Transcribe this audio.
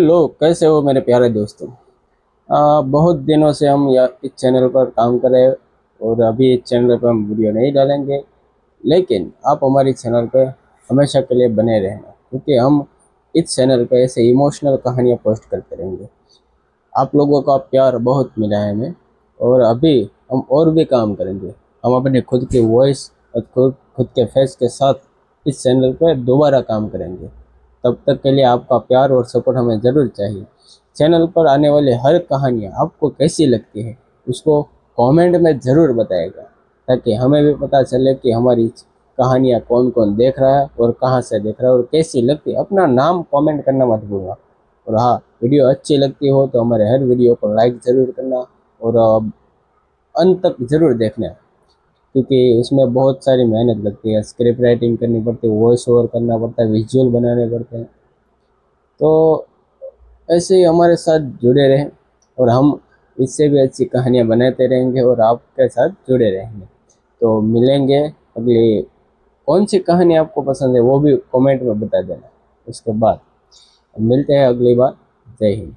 Hello, कैसे हो मेरे प्यारे दोस्तों। बहुत दिनों से हम इस चैनल पर काम कर रहे हैं और अभी इस चैनल पर हम वीडियो नहीं डालेंगे, लेकिन आप हमारी चैनल पर हमेशा के लिए बने रहना, क्योंकि हम इस चैनल पर ऐसे इमोशनल कहानियाँ पोस्ट करते रहेंगे। आप लोगों का प्यार बहुत मिला है हमें, और अभी हम और भी काम करेंगे। हम अपने खुद की वॉइस और खुद के फेस के साथ इस चैनल पर दोबारा काम करेंगे। तब तक के लिए आपका प्यार और सपोर्ट हमें ज़रूर चाहिए। चैनल पर आने वाली हर कहानियाँ आपको कैसी लगती है उसको कमेंट में ज़रूर बताएगा, ताकि हमें भी पता चले कि हमारी कहानियाँ कौन कौन देख रहा है और कहाँ से देख रहा है और कैसी लगती है। अपना नाम कमेंट करना मत भूलना। और हाँ, वीडियो अच्छी लगती हो तो हमारे हर वीडियो को लाइक ज़रूर करना और अंत तक ज़रूर देखना, क्योंकि उसमें बहुत सारी मेहनत लगती है। स्क्रिप्ट राइटिंग करनी पड़ती है, वॉइस ओवर करना पड़ता है, विजुअल बनाने पड़ते हैं। तो ऐसे ही हमारे साथ जुड़े रहें और हम इससे भी अच्छी कहानियाँ बनाते रहेंगे और आपके साथ जुड़े रहेंगे। तो मिलेंगे अगली। कौन सी कहानी आपको पसंद है वो भी कमेंट में बता देना। उसके बाद मिलते हैं अगली बार। जय हिंद।